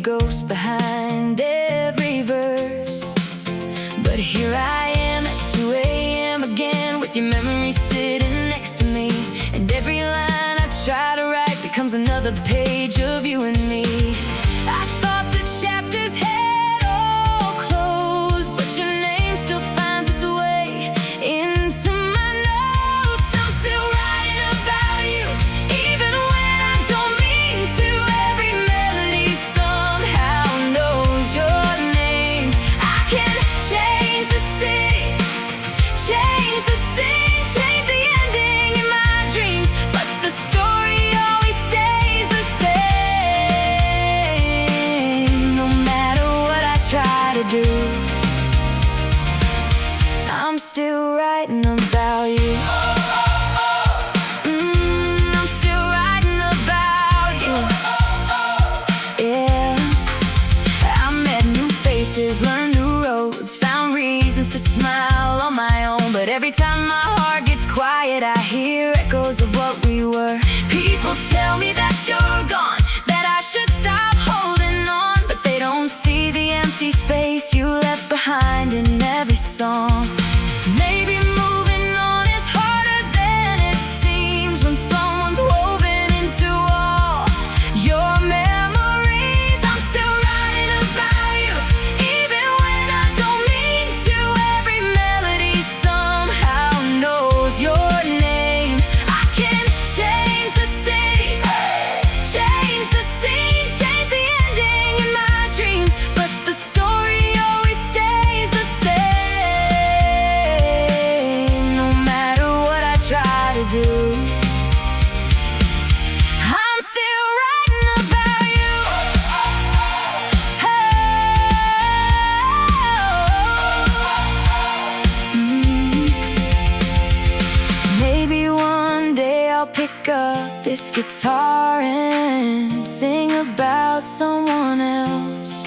ghost behind every verse. But here I am at 2 a.m. again, with your memory sitting next to me. And every line I try to write becomes another page of you and me. I thought the chapters had all closed, but your name still finds its way into my notes. I'm still writing about you, even when I don't mean to. Every melody somehow knows your name. I can change the city, change the scene, change the ending in my dreams, but the story always stays the same. No matter what I try to do, I'm still writing about you. I'm still writing about you. Yeah, I met new faces, learned new roads, found reasons to smile on my own. But every time my heart gets quiet, I hear echoes of what we were. People tell me that you're gone, that I should stop holding on, but they don't see the empty space you left behind in every song. Maybe moving on is harder than it seems when someone's woven into all your memories. I'm still writing about you, even when I don't mean to. Every melody somehow knows your name. I can change the city, change the scene, change the ending in my dreams, but the story always stays the same. No matter what I try to do, I'm still writing about you. Maybe one day I'll pick up this guitar and sing about someone else.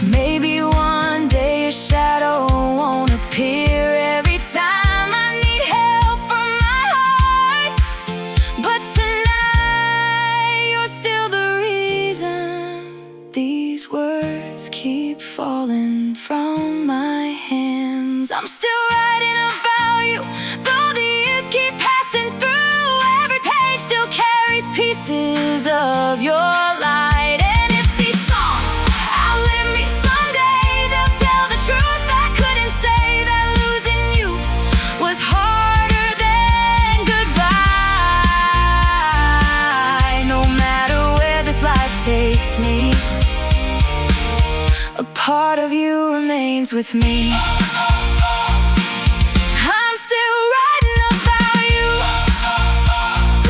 Maybe one day your shadow won't appear every time I need help from my heart. But tonight you're still the reason these words keep falling from my hands. I'm still writing about you, though the years keep passing through. Every page still carries pieces of your light. And if these songs outlive me someday, they'll tell the truth. I couldn't say that losing you was harder than goodbye. No matter where this life takes me, a part of you remains with me. I'm still writing about you.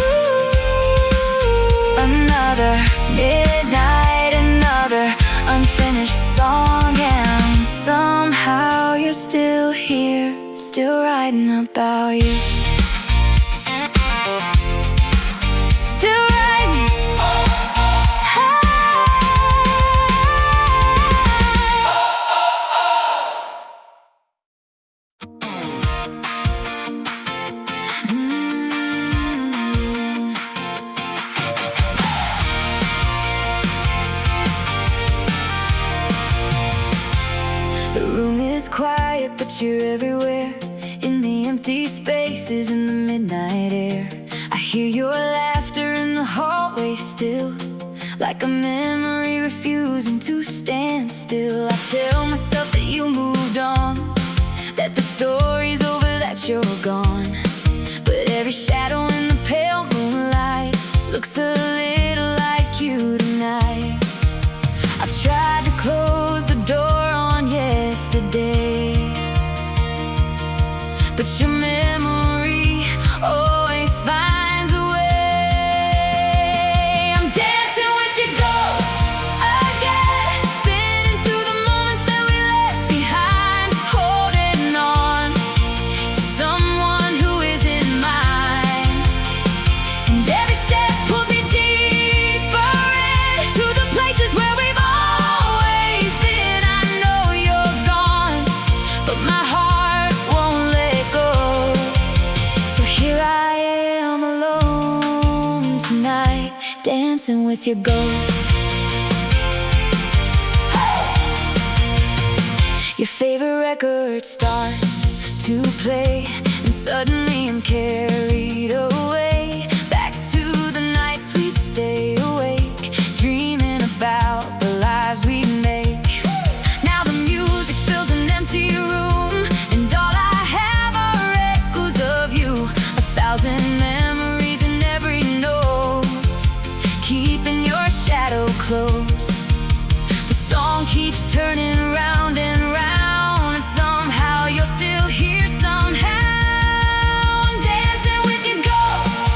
Ooh, another midnight, another unfinished song, and somehow you're still here, still writing about you. Still writing. The room is quiet, but you're everywhere, in the empty spaces, in the midnight air. I hear your laughter in the hallway still, like a memory refusing to stand still. I tell myself that you moved on, that the story's over, that you're gone. But every shadow in the pale moonlight looks a little like you tonight. I've tried to close the door on yesterday, but your memory always finds a way. I'm dancing with your ghost again, spinning through the moments that we left behind, holding on to someone who isn't mine. And every step pulls me deeper into the places where we've always been. I know you're gone, but my heart won't let go. So here I am alone tonight, dancing with your ghost. Your favorite record starts to play, and suddenly I'm carried away back to the nights we'd stay awake, dreaming about the lives we'd make. Now the music fills an empty room, and all I have are echoes of you. 1,000 memories in every note, keeping your shadow close. The song keeps turning round and round, and somehow you're still here somehow. I'm dancing with your ghost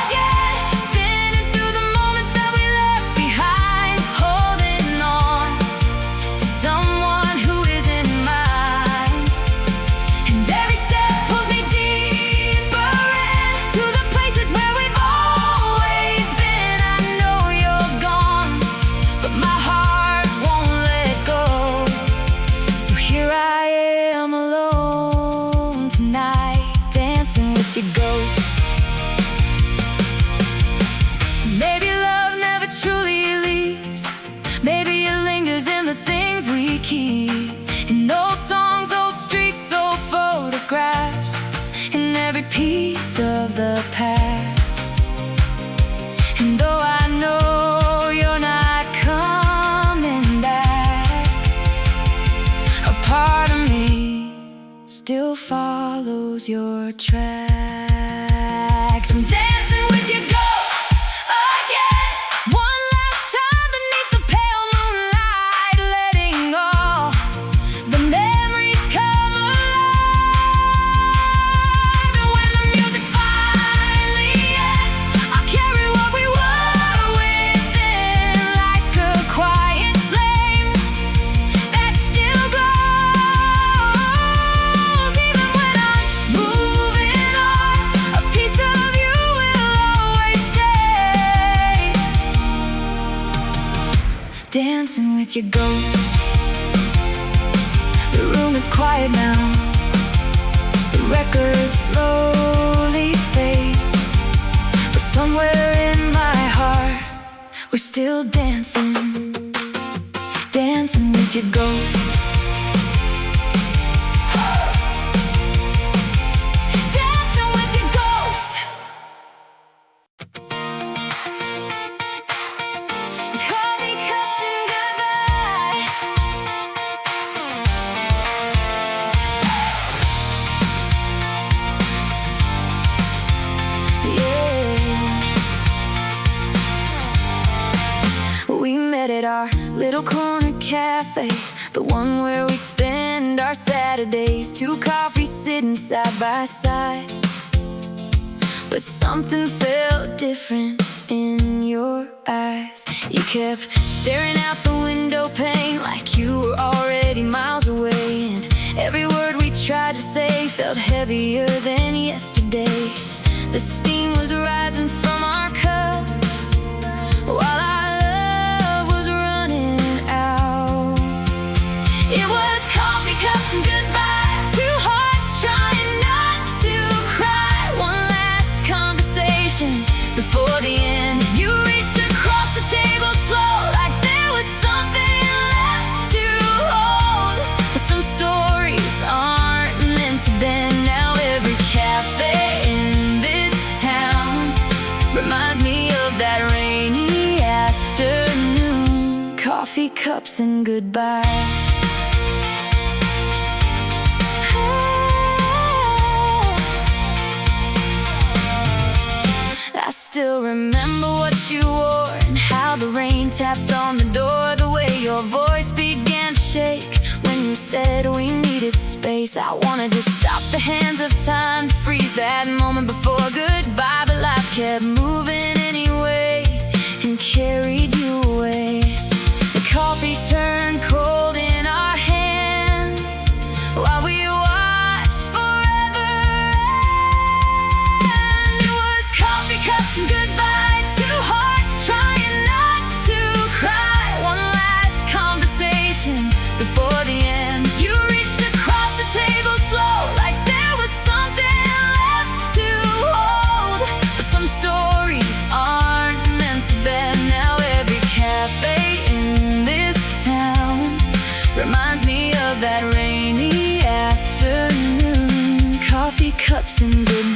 again, spinning through the moments that we left behind, holding on to someone who isn't mine. And every step pulls me deeper into the places where we've always been. I know you're gone, but my heart won't let go. So here I am alone tonight, dancing with your ghost. Maybe love never truly leaves. Maybe it lingers in the things we keep, in old songs, old streets, old photographs, in every piece of the past. And though I know you're not coming back, a part of me still follows your tracks. I'm dancing with your ghost again, one last time beneath the pale moonlight, letting all the memories come alive. And when the music finally ends, I'll carry what we were within, like a quiet flame that still glows. Even when I'm moving on, a piece of you will always stay. Dancing with your ghost. The room is quiet now, the record slowly fades, but somewhere in my heart we're still dancing, dancing with your ghost. Dancing with your ghost. Coffee cups and goodbye. Yeah. We met at our little corner cafe, the one where we'd spend our Saturdays, 2 coffees sitting side by side. But something felt different in your eyes. You kept staring out the window pane like you were already miles away, and every word we tried to say felt heavier than yesterday. The steam was rising from our cups while our love was running out. It was coffee cups and goodbye, 2 hearts trying not to cry. One last conversation before the end. You reached across the table slow, like there was something left to hold. But some stories aren't meant to bend. Now every cafe in this town reminds me of that rainy afternoon. Coffee cups and goodbye. I still remember what you wore and how the rain tapped on the door, the way your voice began to shake when you said we needed space. I wanted to stop the hands of time, freeze that moment before goodbye, but life kept moving anyway and carried you away. The coffee turned cold in our hands while we watched forever end. It was coffee cups and goodbye, 2 hearts trying not to cry. One last conversation before the end. You reached across the table slow, like there was something left to hold. But some stories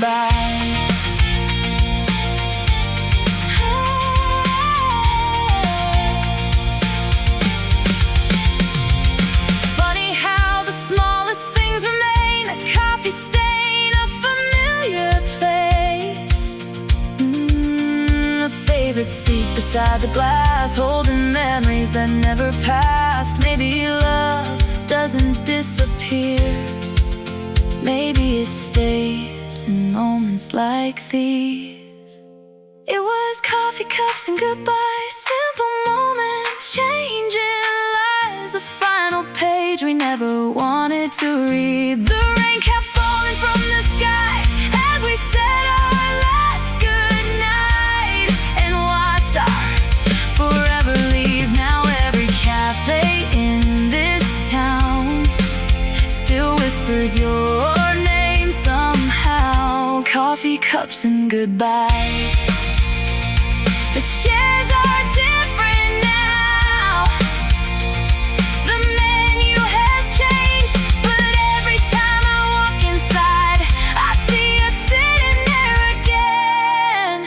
goodbye. Funny how the smallest things remain, a coffee stain, a familiar place, a favorite seat beside the glass, holding memories that never passed. Maybe love doesn't disappear, maybe it stays in moments like these. It was coffee cups and goodbye, simple moment changing lives, a final page we never wanted to read. The rain kept falling from the sky as we said our last goodnight and watched our forever leave. Now every cafe in this town still whispers your name somehow. Coffee cups and goodbye. The chairs are different now, the menu has changed, but every time I walk inside I see us sitting there again.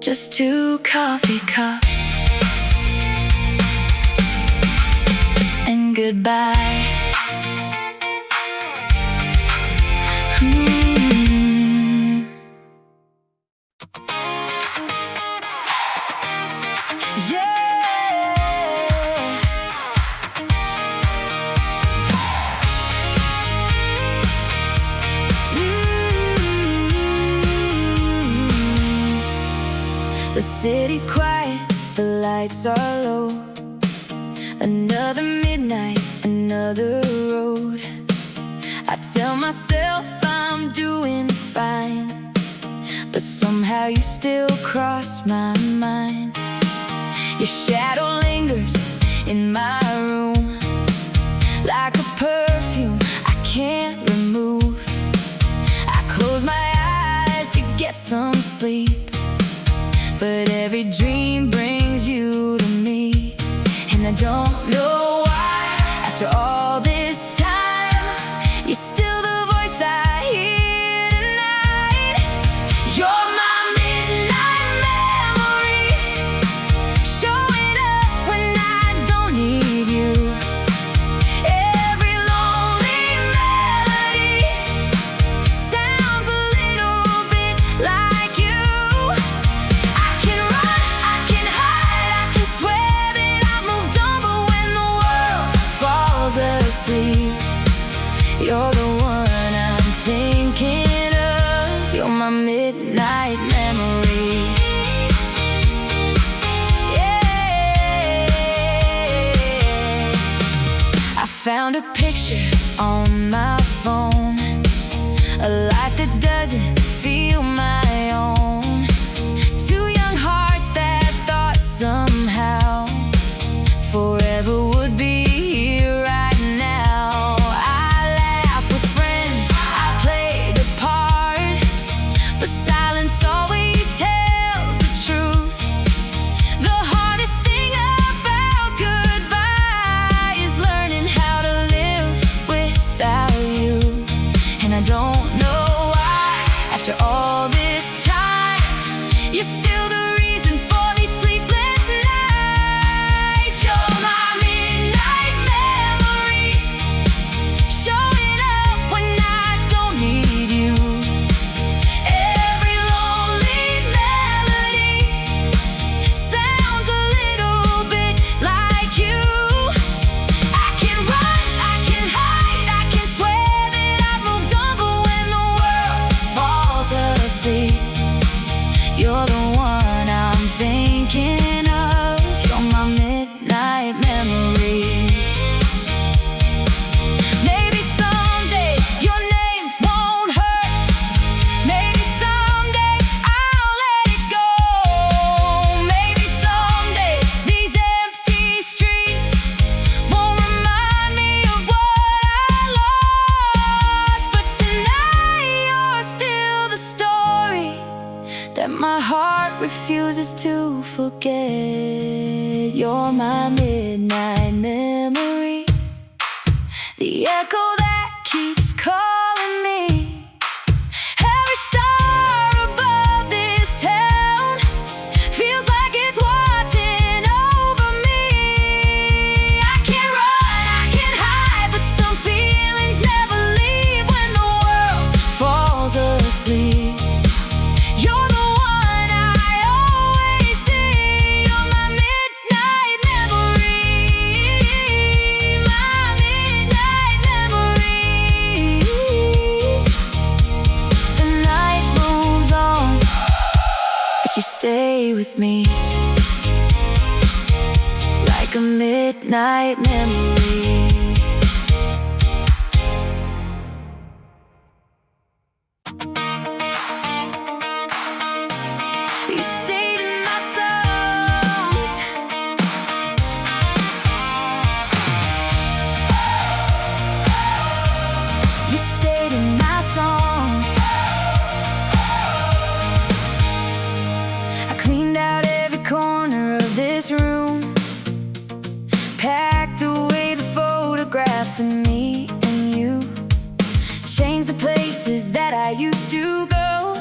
Just two coffee cups and goodbye. The city's quiet, the lights are low. Another midnight, another road. I tell myself I'm doing fine, but somehow you still cross my mind. Your shadow lingers in my room like a perfume I can't remove. I close my eyes to get some sleep, but every dream brings you to me. And I don't know why, after all this time, you're still the voice I hear tonight. You're my midnight memory, showing up when I don't need you. Every lonely melody sounds a little bit like you. You're the one I'm thinking of. You're my midnight memory. Yeah. I found a picture on my phone, a life that doesn't feel my own. Two young hearts that thought somehow forever would be here right now. I laugh with friends, I played a part, but silence always tells the truth. The hardest thing about goodbye is learning how to live without you. And I don't know why, after all this time, you're still the reason for these sleepless nights. You're my midnight memory, showing up when I don't need you. Every lonely melody sounds a little bit like you. I can run, I can hide, I can swear that I've moved on, but when the world falls asleep, you're the one I'm thinking of. You're my midnight memory. Maybe someday your name won't hurt. Maybe someday I'll let it go. Maybe someday these empty streets won't remind me of what I lost. But tonight you're still the story that my heart refuses to forget. You're my midnight memory, the echo that keeps calling me. but you stay with me like a midnight memory. You stayed in my songs. You stayed in my songs. I cleaned out every corner of this room, packed away the photographs of me and you, changed the places that I used to go,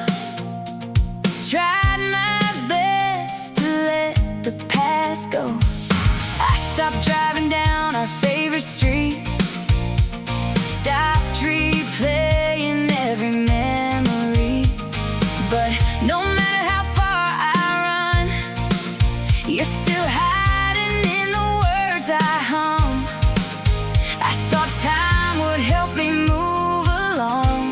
tried my best to let the past go. I stopped driving down our favorite street, stopped replaying every memory. But no matter how far I run, you're still hiding in the words I hum. I thought time would help me move along,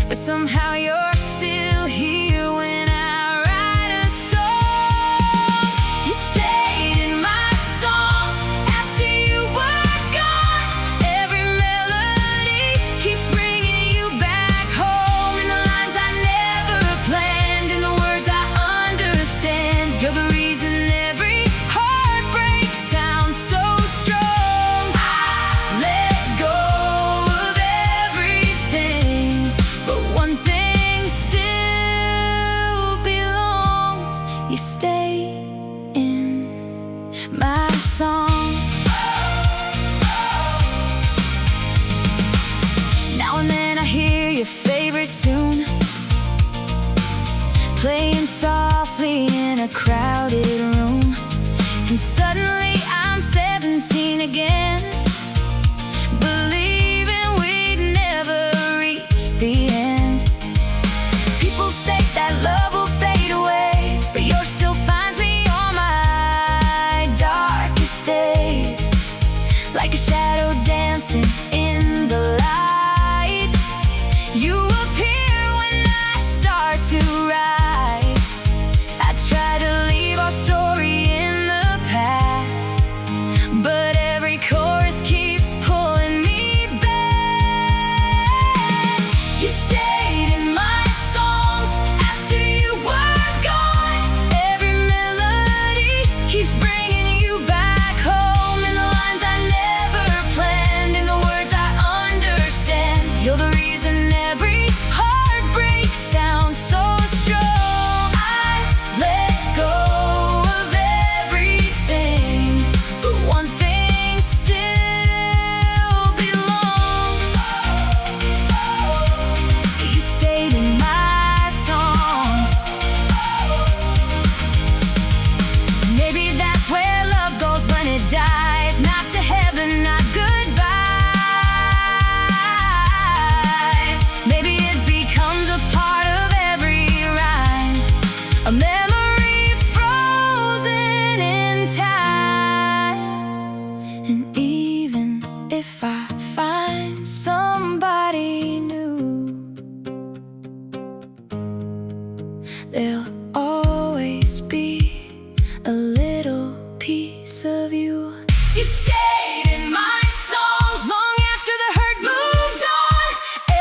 but somehow you're still here when I write a song. You stayed in my songs after you were gone. Every melody keeps bringing you back home, in the lines I never planned, in the words I understand. You're the reason every heartbreak sounds so strong. I let go of everything, but one thing still belongs. You stay in my song. Now and then I hear your favorite tune playing softly in a crowded room, and suddenly I'm 17 again, believing we'd never reach the end. People say that love will fade away, but yours still finds me on my darkest days, like a shadow dancing in the light. You appear when I start to write. I try to leave our story in the past, but every chorus keeps pulling me back. You stayed in my songs after you were gone. Every melody keeps bringing you back home, in the lines I never planned, in the words I understand. You're the reason every heartbreak sounds so strong. I let go of everything, but one thing still belongs. You stayed in my songs. Maybe that's where love goes when it dies, not to heaven, not goodbye. Maybe it becomes a part of every rhyme, a memory frozen in time. And even if I find somebody new, there'll always be a little piece of you. You stayed in my songs long after the hurt moved on.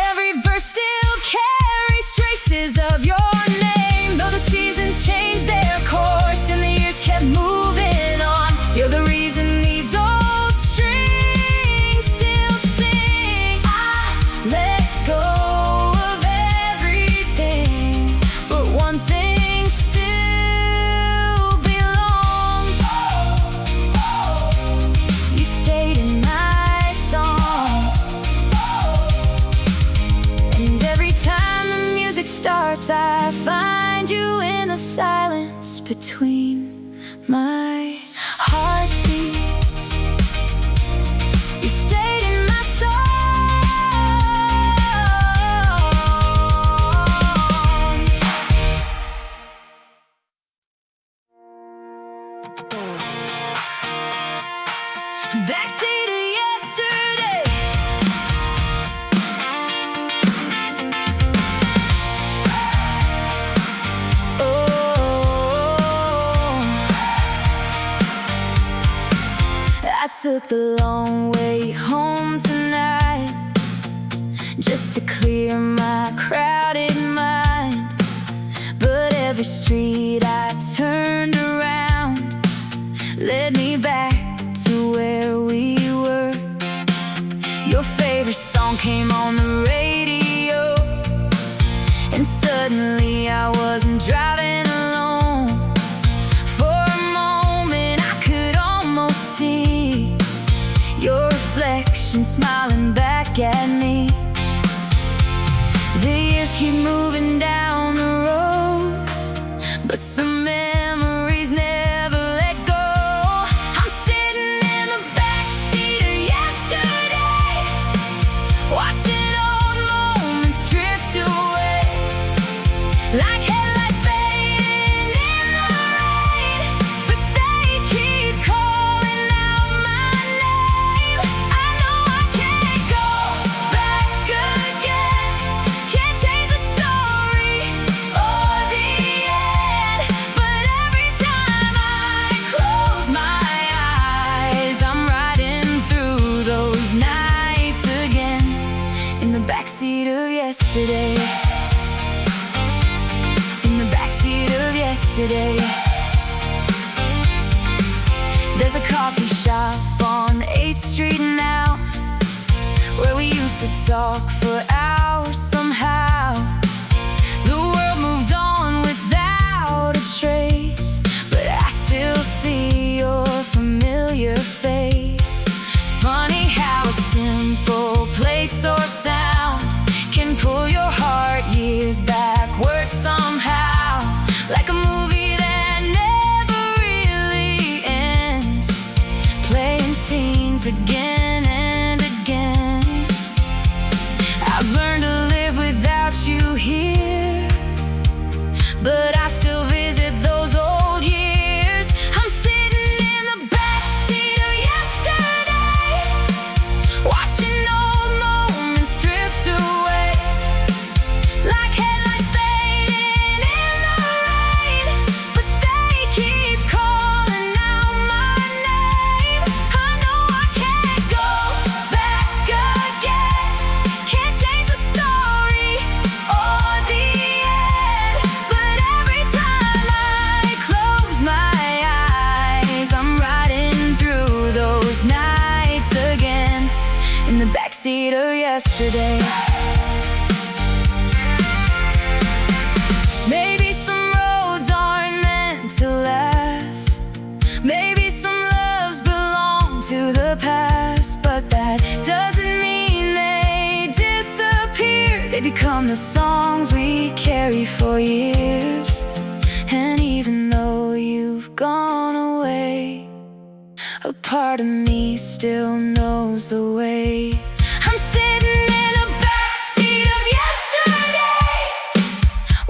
Every verse still carries traces of your name, though the seasons changed their course and the years kept moving on. You're the reason these old strings still sing. I let go of everything, but one thing still belongs. You stayed in my songs, and every time the music starts, I find you in the silence between my heartbeats. You stayed in my songs. Backseat of yesterday. Oh, took the long way home tonight, just to clear my crowded mind. But every street I turned around led me back to where we were. Your favorite song came on the radio, and suddenly I wasn't driving alone. For a moment I could almost see your reflection smiling back at me. The years keep moving down the road, but some memories never let go. I'm sitting in the backseat of yesterday, watching old moments drift away, like headlights fading in the rain. But they keep calling out my name. I know I can't go back again, can't change the story or the end. But every time I close my eyes, I'm riding through those nights again, in the backseat of yesterday. In the backseat of yesterday. There's a coffee shop on 8th Street now, where we used to talk for hours somehow. The world moved on without a trace, but I still see your familiar face. Funny how a simple place or sound can pull your heart years backwards somehow, like a movie that never really ends, playing scenes again and again. I've learned to live without you here, but I still visit those old years. I'm sitting in the backseat of yesterday, watching old moments drift away, like headlights fading in the rain. But they keep calling out my name. I know I can't go back again, can't change the story or the end. But every time I close my eyes, I'm riding through those nights again, in the backseat of yesterday. Maybe some roads aren't meant to last, maybe some loves belong to the past, but that doesn't mean they disappear. They become the songs we carry for years. And even though you've gone away, a part of me still knows the way. I'm sitting in the backseat of yesterday,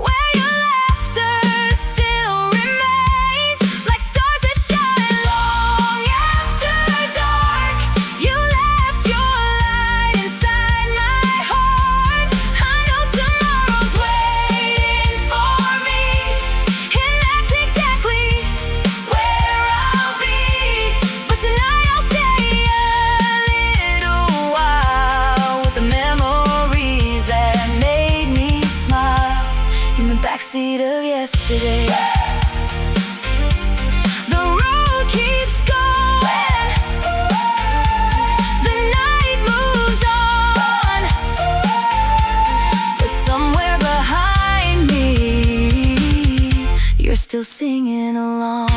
where your laughter still remains, like stars that shine long after dark. You left your light inside my heart. I know tomorrow's waiting for me, and that's exactly where I'll be. But tonight I'll stay a little while, with the memories that made me smile, in the backseat of yesterday. The road keeps going, the night moves on, but somewhere behind me, you're still singing along.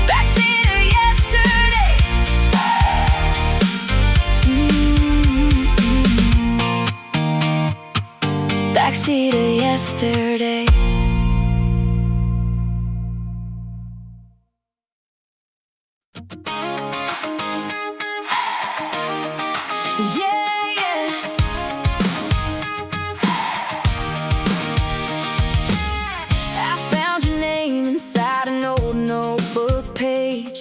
Backseat of yesterday. Backseat of yesterday. Yeah, yeah. I found your name inside an old notebook page,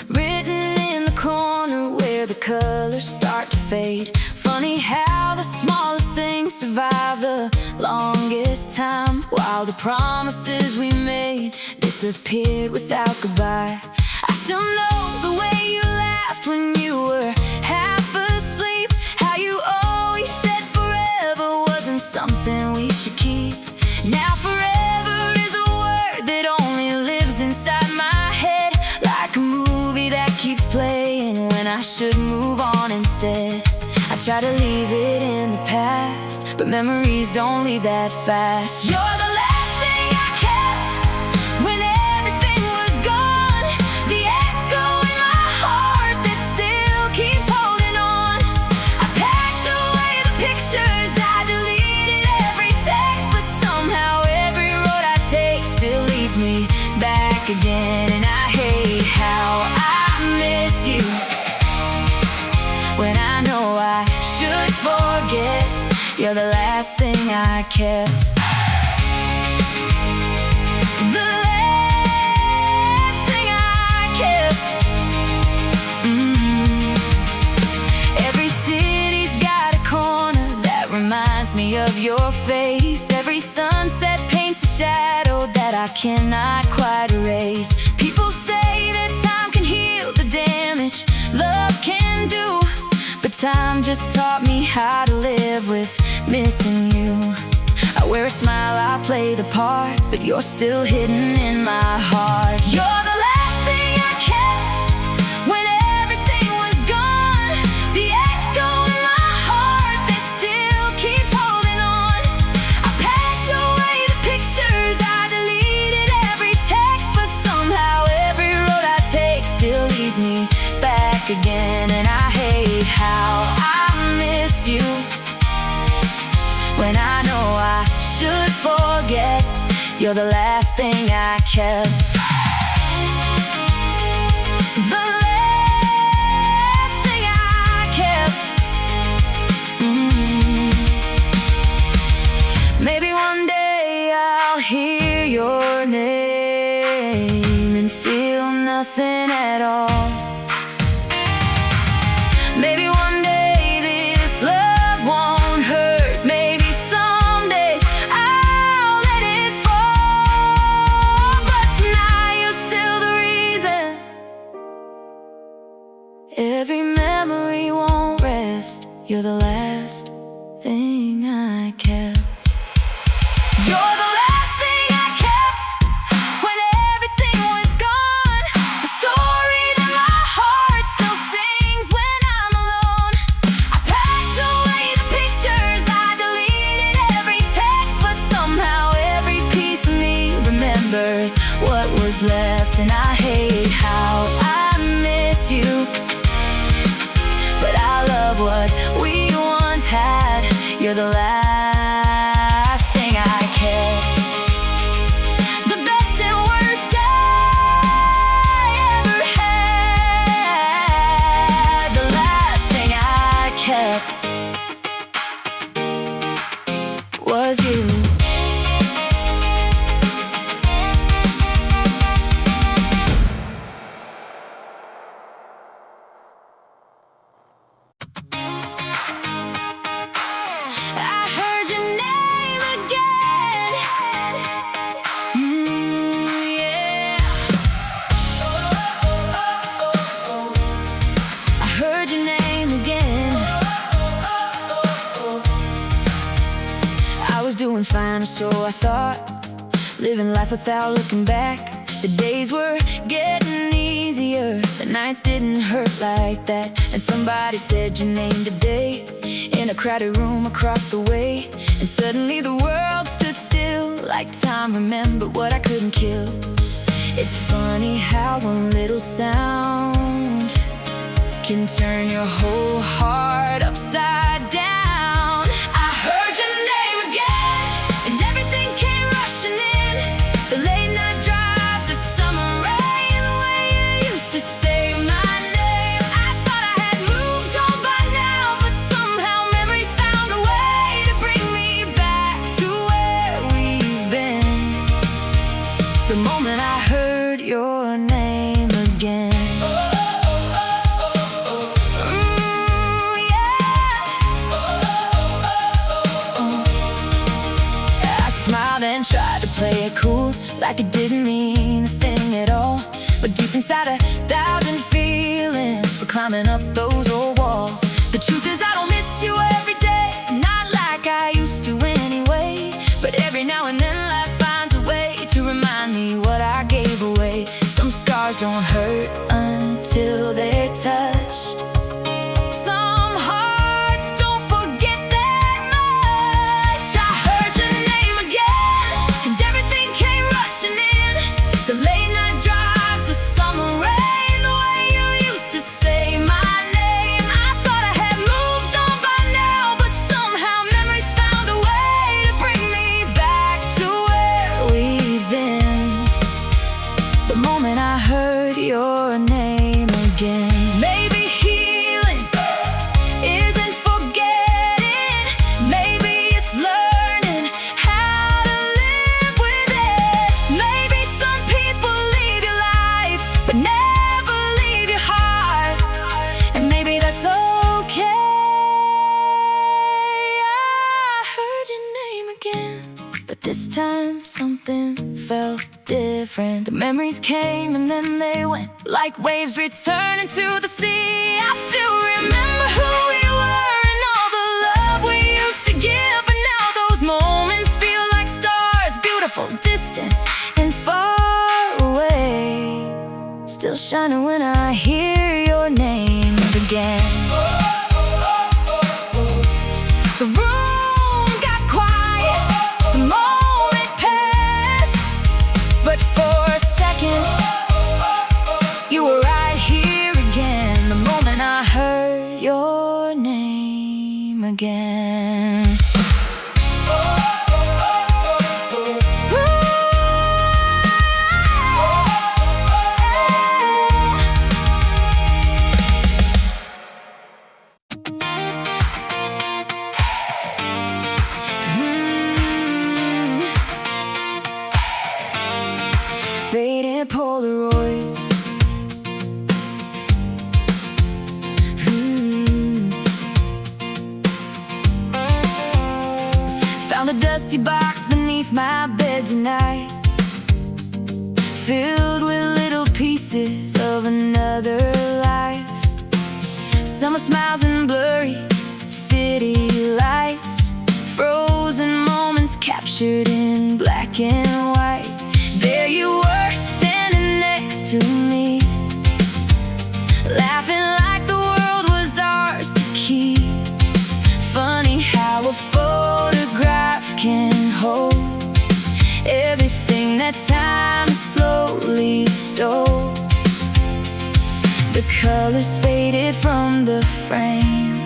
written in the corner where the colors start to fade. Funny how the smallest things survive the longest time, while the promises we made disappeared without goodbye. I still know the way you laughed when you were half asleep, how you always said forever wasn't something we should keep. Now forever is a word that only lives inside my head, like a movie that keeps playing when I should move on instead. I try to leave it in the past, but memories don't leave that fast. You're the last thing I kept when everything was gone, the echo in my heart that still keeps holding on. I packed away the pictures, I deleted every text, but somehow every road I take still leads me back again. And I hate how I miss you when I know I should forget. You're the last thing I kept. The last thing I kept. Every city's got a corner that reminds me of your face. Every sunset paints a shadow that I cannot quite erase. People say that time can heal the damage love can do, but time just taught me how to live with missing you. I wear a smile, I play the part, but you're still hidden in my heart. You're the last thing I kept when everything was gone, the echo in my heart that still keeps holding on. I packed away the pictures, I deleted every text, but somehow every road I take still leads me back again. And I hate how I miss you when I know I should forget. You're the last thing I kept. The last thing I kept. Maybe one day I'll hear your name and feel nothing at all. Maybe one day this love won't hurt. Maybe someday I'll let it fall. But tonight you're still the reason. Every memory won't rest. You're the last thing I kept. You're the last thing I kept when everything was gone, the story that my heart still sings when I'm alone. I packed away the pictures, I deleted every text, but somehow every piece of me remembers what was left. And I hate how I miss you, but I love what we once had. You're the last thing I kept. The best and worst I ever had. The last thing I kept was you. I heard your name again. Yeah. I heard your name again. I was doing fine, or so I thought, living life without looking back. The days were getting easier, the nights didn't hurt like that. And somebody said your name today in a crowded room across the way, and suddenly the world stood still, like time remembered what I couldn't kill. It's funny how one little sound can turn your whole heart upside down. I heard your name again, and everything came rushing in. The late night drive, the summer rain, the way you used to say my name. I thought I had moved on by now, but somehow memories found a way to bring me back to where we've been. The moment I heard your name again. I smiled and tried to play it cool, like it didn't mean a thing at all. But deep inside 1,000 feelings were climbing up those old walls. The truth is I don't miss you every day, not like I used to anyway. But every now and then life finds a way to remind me what I gave away. Some scars don't hurt until they're touched. Some hearts don't forget that much. I heard your name again, and everything came rushing in. The late night drives, the summer rain, the way you used to say my name. I thought I had moved on by now, but somehow memories found a way to bring me back to where we've been. The moment I heard your name again. Maybe healing isn't forgetting. Maybe it's learning how to live with it. Maybe some people leave your life, but never leave your heart. And maybe that's okay. I heard your name again, but this time something felt different. The memories came and then they went, like waves returning to the sea. I still remember who we were and all the love we used to give. But now those moments feel like stars, beautiful, distant, and far away. Still shining when I hear your name again. The room got quiet, the moment passed, but for a second you were right here again. The moment I heard your name again. Faded Polaroids. Found a dusty box beneath my bed tonight, filled with little pieces of another life. Summer smiles and blurry city lights, frozen moments captured in black and white. There you were, standing next to me, laughing like the world was ours to keep. Funny how a photograph can hold everything that time slowly stole. The colors faded from the frame,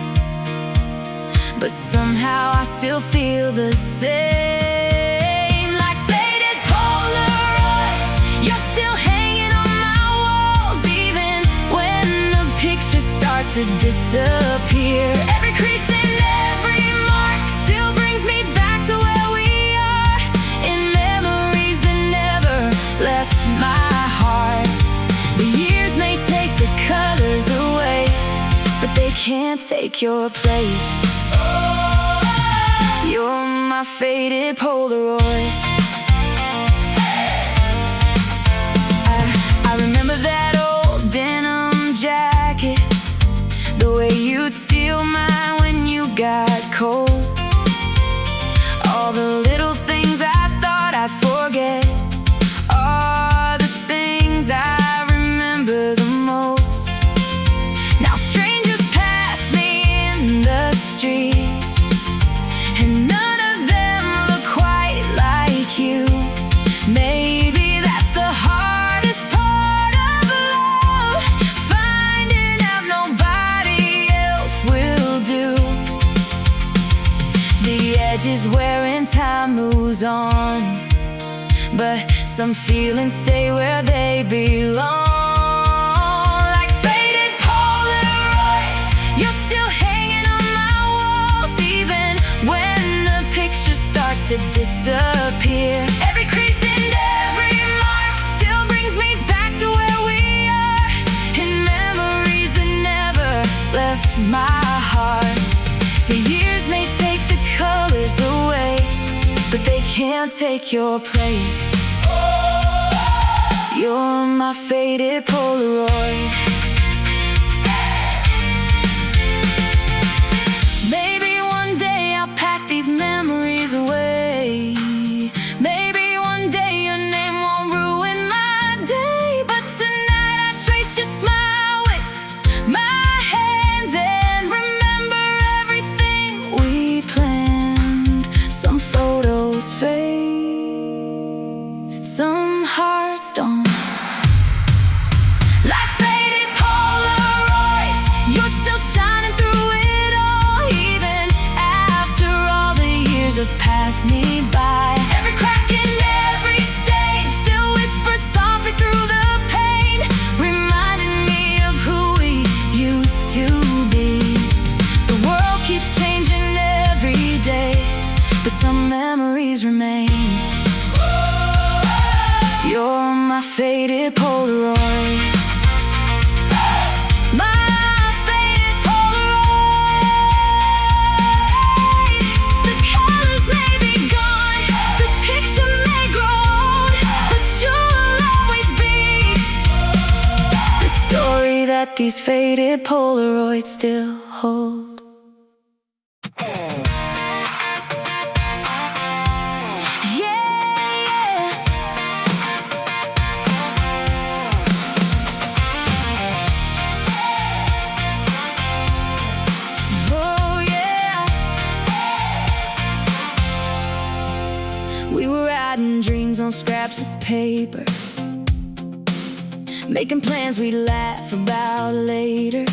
but somehow I still feel the same. To disappear. Every crease and every mark still brings me back to where we are, in memories that never left my heart. The years may take the colors away, but they can't take your place. You're my faded Polaroid. I remember that old denim jacket, the way you'd steal mine when you got cold. All the little things I thought I'd forget are the things I remember the most. Now strangers pass me in the street, and none of them look quite like you. Maybe that's the hardest part of love, finding out nobody will do. The edges wearing time moves on, but some feelings stay where they belong. Like faded Polaroids, you're still hanging on my walls, even when the picture starts to disappear. Every crease and every mark still brings me back to where we are, in memories that never left my heart. The years may take the colors away, but they can't take your place. You're my faded Polaroid. Maybe one day I'll pack these memories away. Maybe one day your name won't ruin my day. But tonight I trace your smile with my hands and remember everything we planned. Some photos fade, some hearts don't. Like faded Polaroids, you're still shining through it all. Even after all the years have passed me by, every crack and every stain still whispers softly through the pain, reminding me of who we used to be. The world keeps changing every day, but some memories remain. You're my faded Polaroid. My faded Polaroid. The colors may be gone, the picture may grow old, but you'll always be the story that these faded Polaroids still hold. We were writing dreams on scraps of paper, making plans we'd laugh about later.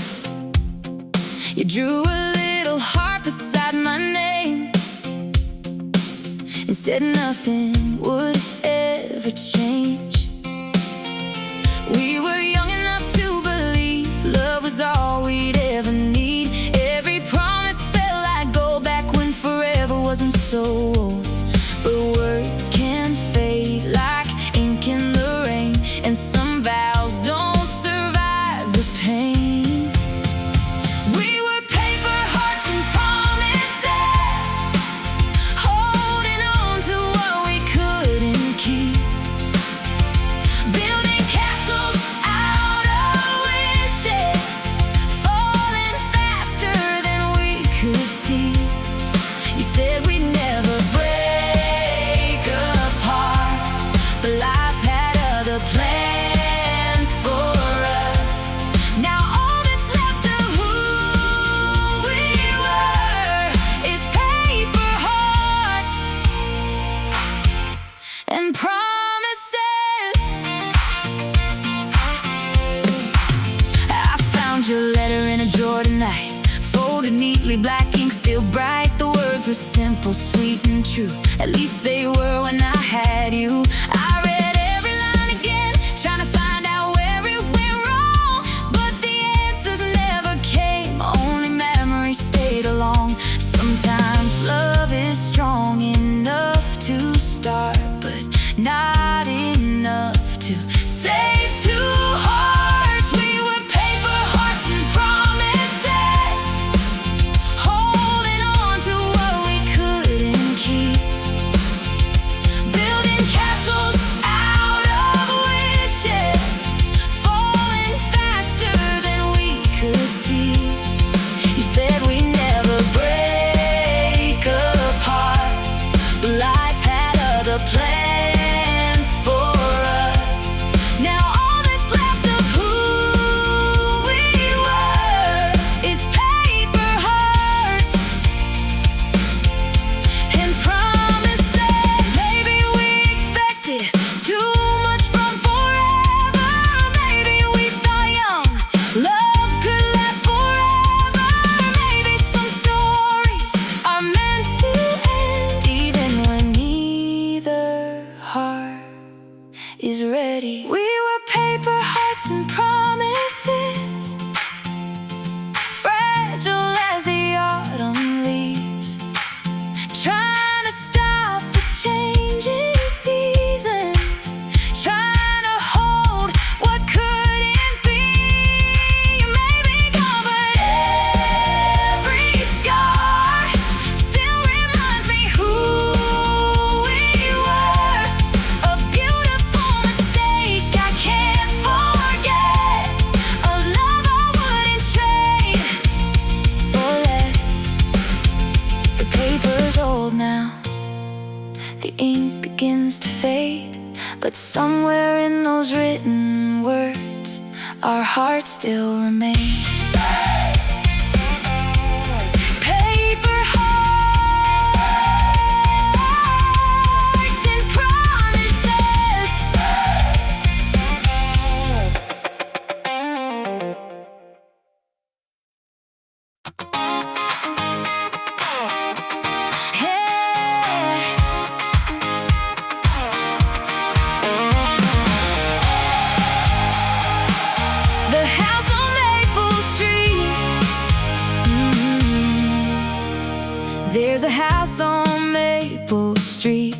You drew a little heart beside my name and said nothing would ever change. We were young enough to believe love was all we'd ever need. Every promise felt like gold back when forever wasn't so old. But words can fade like ink in the rain, and some vows don't survive the pain. We were paper hearts and promises, holding on to what we couldn't keep, building castles out of wishes, falling faster than we could see. You said we'd never break, life had other plans for us. Now all that's left of who we were is paper hearts and promises. I found your letter in a drawer tonight, folded neatly, black ink still bright. The words were simple, sweet and true. At least they were when I had you. I read every line again, trying to find out where it went wrong, but the answers never came, only memories stayed along. Sometimes love is strong enough to start, but not enough to save two hearts. We were paper hearts and promises, holding on to what we couldn't keep, building castles out of wishes, falling faster than we could see. You said we never break apart, but life had other plans for us. Now all that's left of who we were is paper hearts and promises. Maybe we expected too much from forever. Maybe we thought young love could last forever. Maybe some stories are meant to end even when neither heart is ready. We were paper hearts and promises, fragile as the autumn leaves, trying to stop the changing seasons, trying to hold what couldn't be. You may be gone, but every scar still reminds me who we were. A beautiful mistake I But somewhere in those written words, our hearts still remain. Paper hearts and promises. The house on Maple Street. There's a house on Maple Street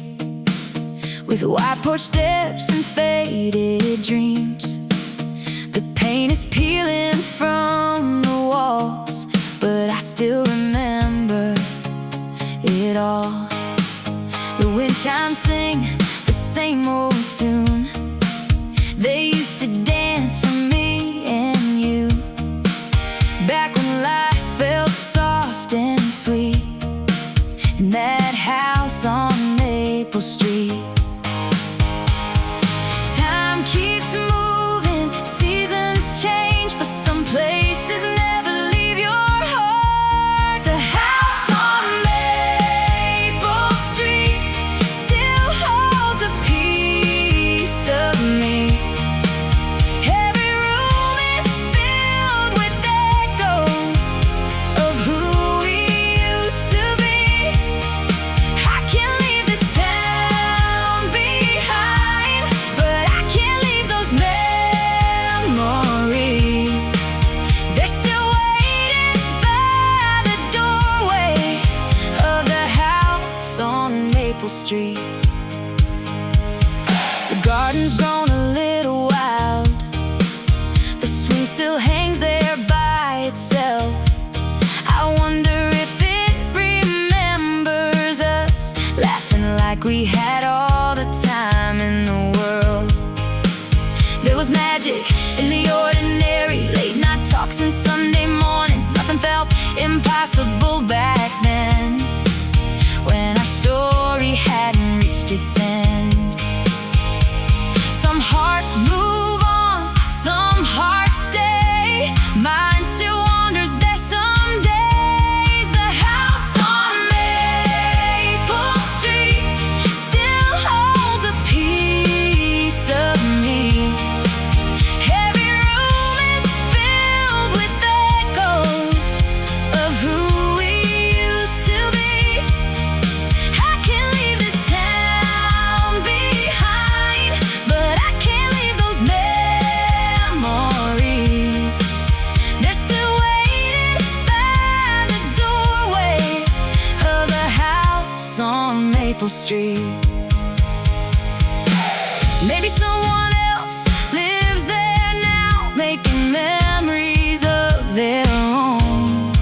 with white porch steps and faded dreams. The paint is peeling from the walls, but I still remember it all. The wind chimes sing the same old tune. They used to dance for me and you, back when life felt soft and sweet, in that house on Maple Street. Time keeps moving, seasons change, but some places never leave your heart. The house on Maple Street still holds a piece of me. Every room is filled with echoes of who we used to be. I can't leave this town behind, but I can't leave those memories. They're still waiting by the doorway of the house on Maple Street. The garden's grown a little wild. The swing still hangs there by itself. I wonder if it remembers us, laughing like we had all the time in the world. There was magic in the ordinary, late night talks and Sunday mornings. Nothing felt impossible back then, when our story hadn't reached its end. Some hearts move on, some hearts stay. Mine still wanders there some days. The house on Maple Street still holds a piece of me. Every room is filled with echoes of who we used to be. I can't leave this town behind, but I can't leave those memories. They're still waiting by the doorway of the house on Maple Street. Maybe someone else lives there now, making memories of their own.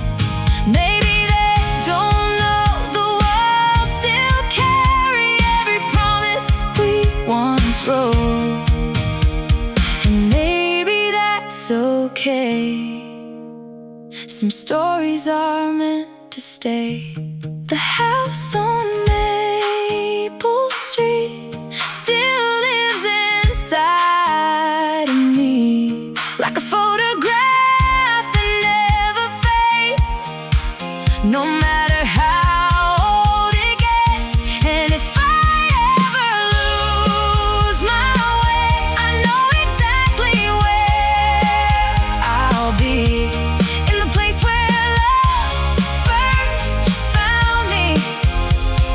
Maybe they don't know the walls still carry every promise we once wrote. And maybe that's okay. Some stories are meant to stay. The house on Maple Street still lives inside of me, like a photograph that never fades, no matter how old it gets. And if I ever lose my way, I know exactly where I'll be, in the place where love first found me.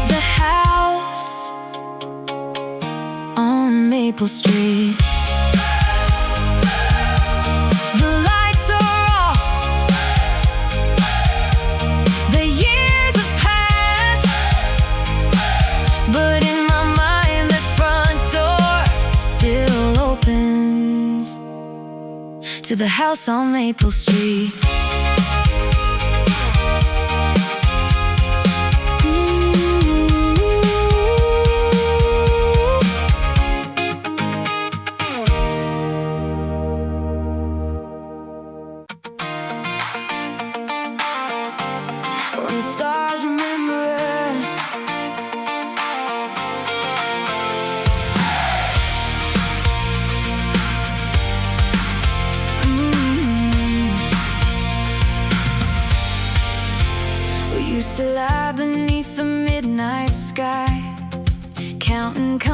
The house on Maple Street. The lights are off, the years have passed, but in my mind that front door still opens to the house on Maple Street.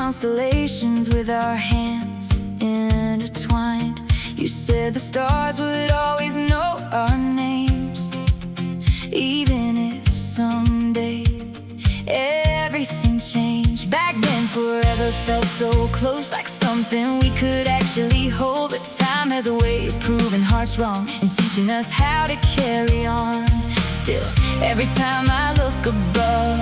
constellations with our hands intertwined. You said the stars would always know our names, even if someday everything changed. Back then forever felt so close, like something we could actually hold. But time has a way of proving hearts wrong and teaching us how to carry on. Still, every time I look above,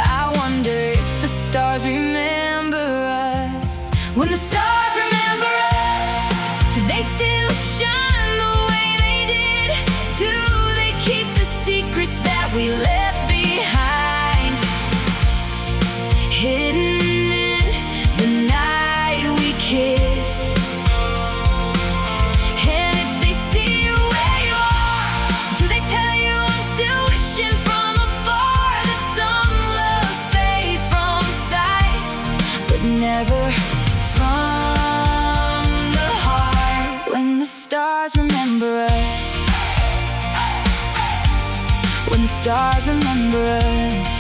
I wonder if the stars remember us. When the stars remember us, do they still shine the way they did? Do they keep the secrets that we left behind, hidden in the night we kissed? And if they see you where you are, do they tell you I'm still wishing from afar that some loves fade from sight, but never from the heart? When the stars remember us, when the stars remember us,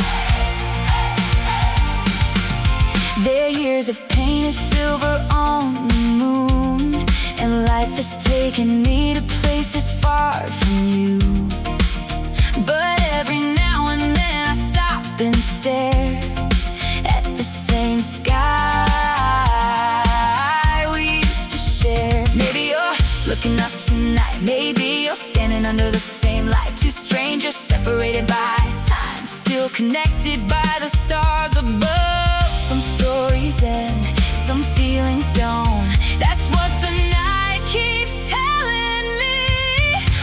their years have painted silver on the moon, and life has taken me to places far from you. But every now and then I stop and stare at the same sky we used to share. Maybe you're looking up tonight, maybe you're standing under the same light. Two strangers separated by time, still connected by the stars above. Some stories end, some feelings don't. That's what the night keeps telling me.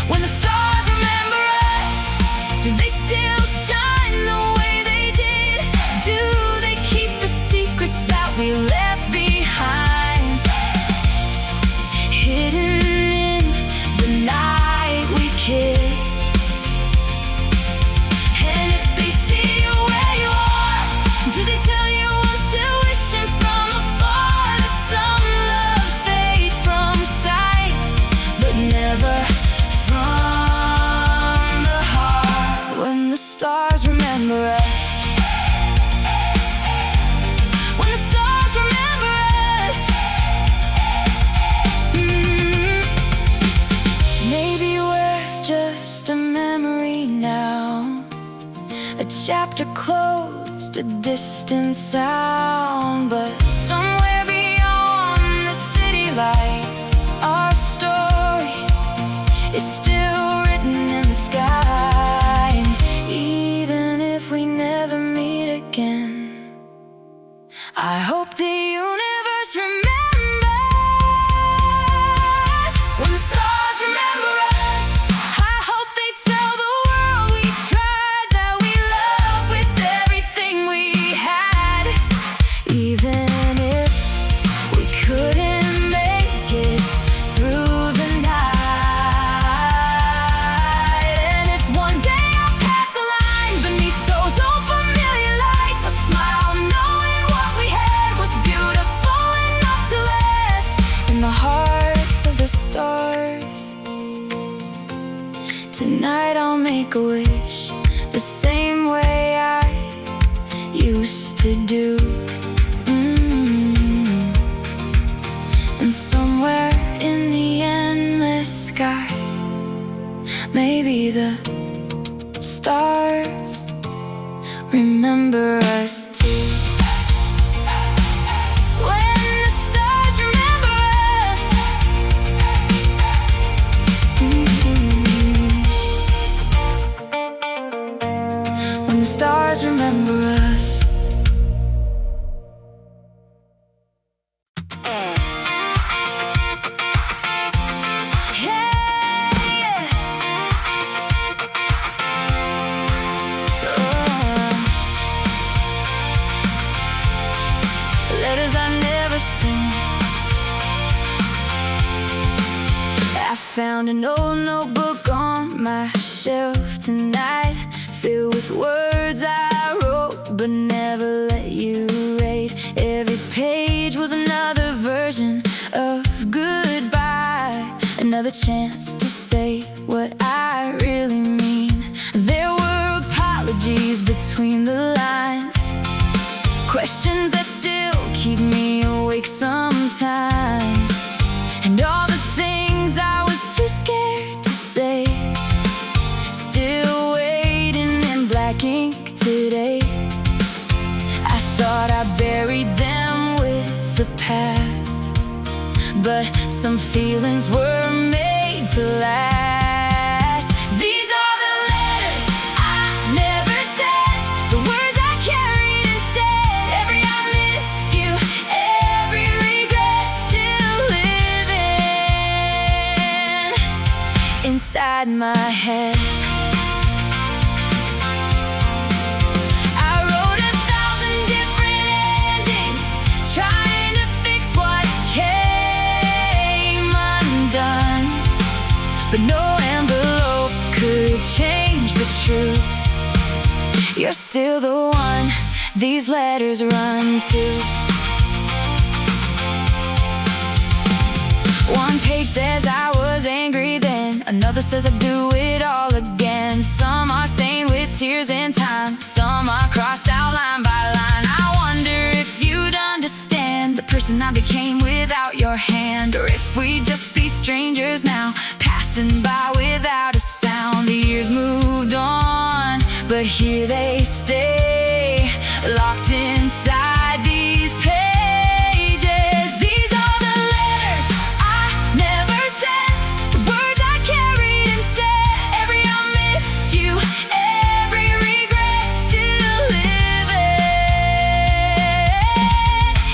When the stars remember us, do they still shine the way they did? Do they keep the secrets that we left behind, hidden in the night we kissed? And if they see you where you are, do they tell you I'm still wishing from afar that some loves fade from sight, but never from the heart? When the stars remember us, when the stars remember us, maybe we're just a memory now, a chapter closed, a distant sound. But somewhere beyond the city lights, our story is still written in the sky. And even if we never meet again, I hope the universe remembers. When the stars remember us, I hope they tell the world we tried, that we loved with everything we had, even if we couldn't make it through the night. And if one day I pass a line beneath those old familiar lights, I smile knowing what we had was beautiful enough to last in the hearts of the stars. Tonight I'll make a wish the same way I used to do. And somewhere in the endless sky, maybe the stars remember us too. When the stars remember us, when the stars remember us. Letters I never sent. I found an old notebook on my shelf tonight, filled with words I wrote but never let you read. Every page was another version of goodbye, another chance to say what I really mean. There were apologies between the lines, questions questions that still keep me awake sometimes, and all the things I was too scared to say, still waiting in black ink today. I thought I buried them with the past, but some feelings were made to last. These are the letters I never sent, the words I carried instead. Every I miss you, every regret still living inside my head. But no envelope could change the truth. You're still the one these letters run to. One page says I was angry then, another says I'd do it all again. Some are stained with tears in time, some are crossed out line by line. I wonder if you'd understand the person I became without your hand, or if we'd just be strangers now, passing by without a sound. The years moved on, but here they stay, locked inside these pages. These are the letters I never sent, the words I carried instead. Every I missed you, every regret still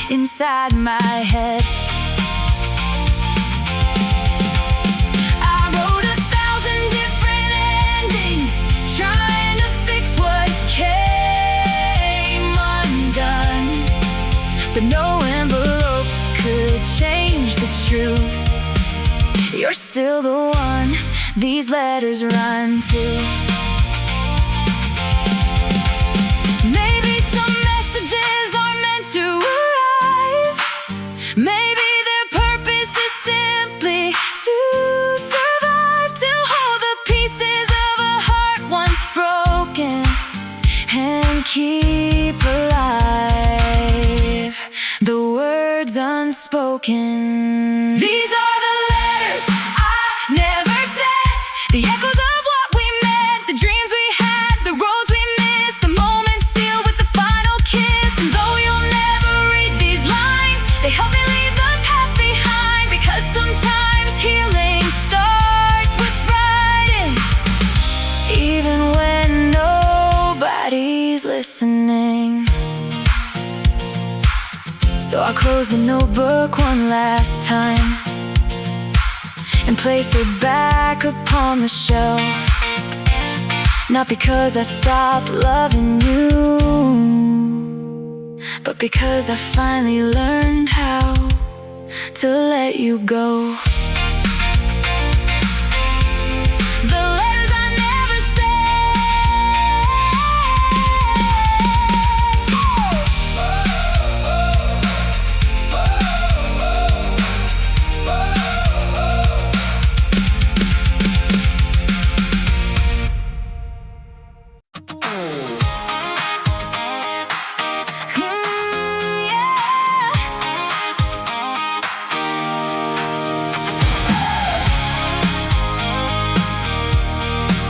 living inside my head. But no envelope could change the truth. You're still the one these letters run to. Maybe some messages are meant to arrive. Maybe their purpose is simply to survive, to hold the pieces of a heart once broken and keep alive the words unspoken. These are the letters I never sent, the echoes of what we meant, the dreams we had, the roads we missed, the moments sealed with the final kiss. And though you'll never read these lines, they help me leave the past behind, because sometimes healing starts with writing, even when nobody's listening. So I close the notebook one last time and place it back upon the shelf. Not because I stopped loving you, but because I finally learned how to let you go. The letters I never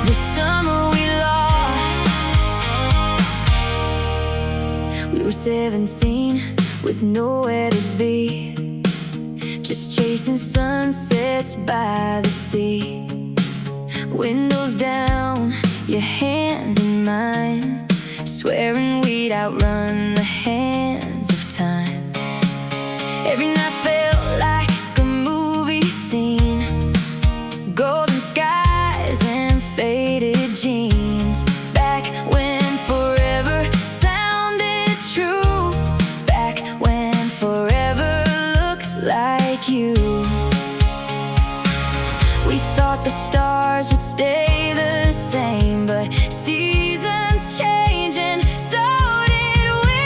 The summer we lost, we were 17 with nowhere to be, just chasing sunsets by the sea. Windows down, your hand in mine, swearing we'd outrun the hands of time. Every night felt like a movie scene, golden skies and faded jeans. Back when forever sounded true, back when forever looked like you. We thought the stars would stay the same, but seasons change and so did we.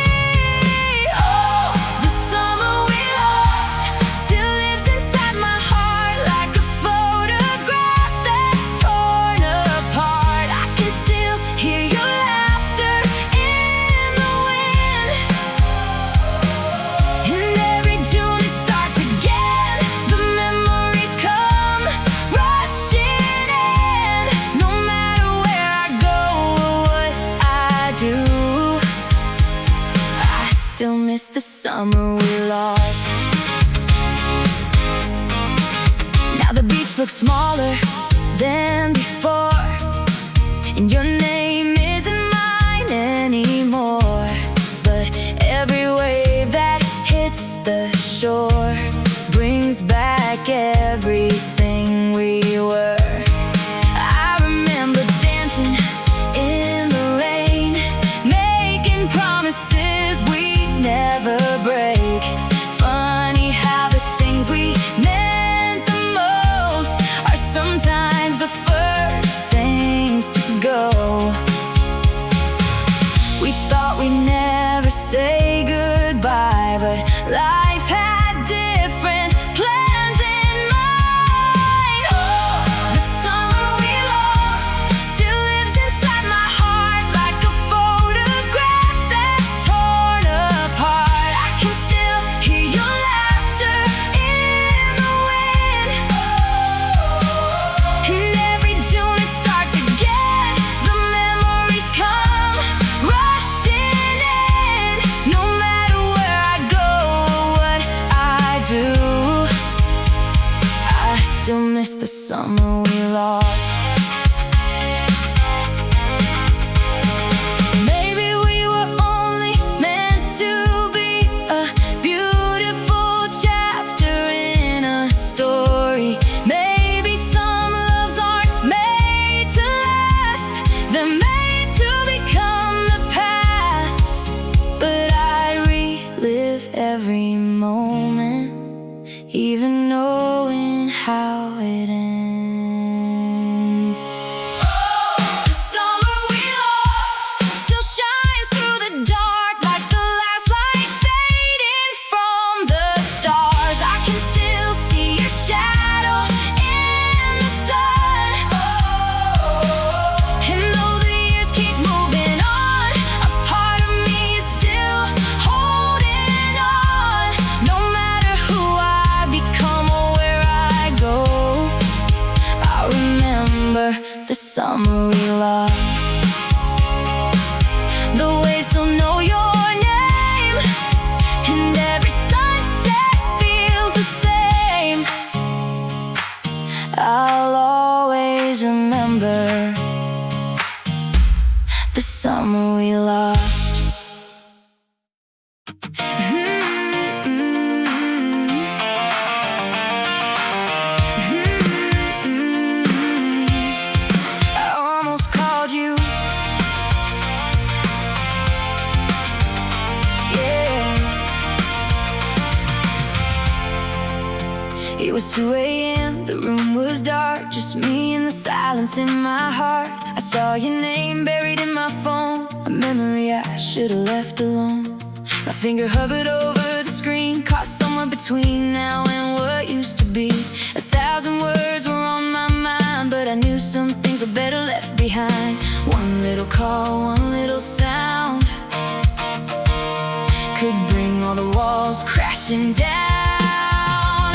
Oh, the summer we lost still lives inside my heart, like a photograph that's torn apart. I can still hear your laughter in the wind. miss the summer we lost. Now the beach looks smaller than before, and your name isn't mine anymore. But every wave that hits the shore brings back everything we were. I remember dancing in the rain, making promises we'd never break. Funny how the things we meant the most are sometimes the first things to go. We thought we'd never say goodbye, but life had different plans in mind. Oh, the summer we lost still lives inside my heart, like a photograph that's torn apart. I can still hear your laughter in the wind, and every June it starts again. The memories come rushing in. No matter where I go or what I do, I still miss the summer we lost. Maybe we were only meant to be a beautiful chapter in a story. Maybe some loves aren't made to last, they're made to become the past. But I relive every moment, even knowing how it ends. Oh, the summer we lost still shines through the dark, like the last light fading from the stars. I can still see your shadow in the sun. And though the years keep moving on, a part of me is still holding on. No matter who I become or where I go, I remember the summer we lost. The waves still know your name, and every sunset feels the same. I'll always remember the summer we lost. I almost called you, yeah. It was 2 a.m., the room was dark, just me and the silence in my heart. I saw your name buried in my phone, a memory I should've left alone. My finger hovered over the screen, caught somewhere between now and what used to be. 1,000 words were on my mind, but I knew some things were better left behind. One little call, one little sound could bring all the walls crashing down.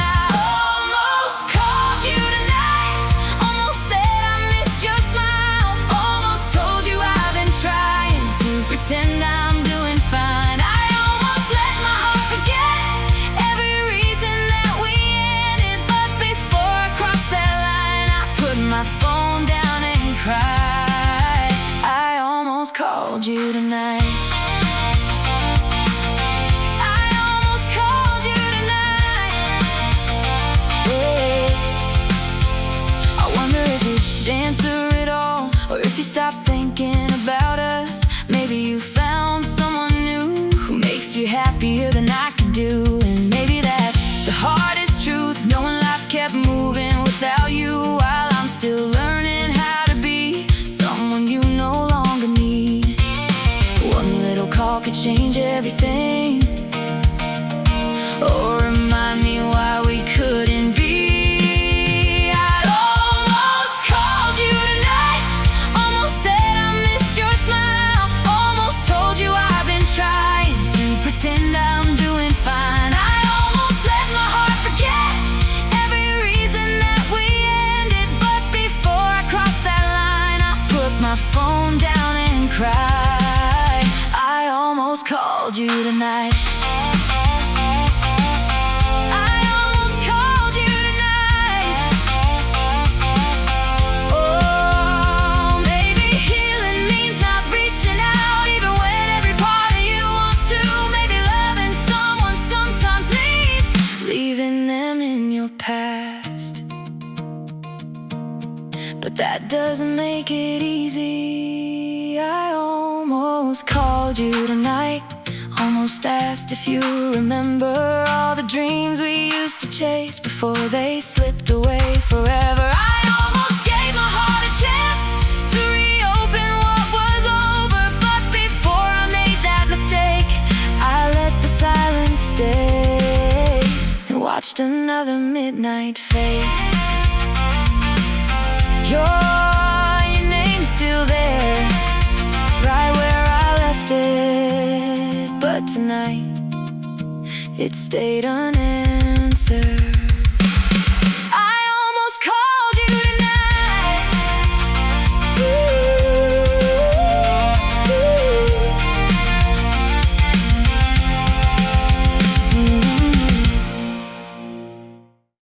I almost called you tonight, almost said I miss your smile, almost told you I've been trying to pretend I'm doing fine. I almost let my heart forget every reason that we ended, but before I crossed that line, I put my phone down and cried. I almost called you tonight. I almost called you tonight. Yeah. I wonder if you'd answer at all, or if you stopped thinking about us. Maybe you found someone new who makes you happier than I could do. And maybe that's the hardest truth, knowing life kept moving without you, while I'm still learning how to be someone you no longer need. One little call could change everything, or remind me why we couldn't be. I almost called you tonight, almost said I miss your smile, almost told you I've been trying to pretend I'm doing fine. I almost let my heart forget every reason that we ended, but before I crossed that line, I put my phone down and cried. I almost called you tonight. that doesn't make it easy. I almost called you tonight, almost asked if you remember all the dreams we used to chase before they slipped away forever. I almost gave my heart a chance to reopen what was over, but before I made that mistake, I let the silence stay and watched another midnight fade. Your name's still there, right where I left it, but tonight it stayed unanswered.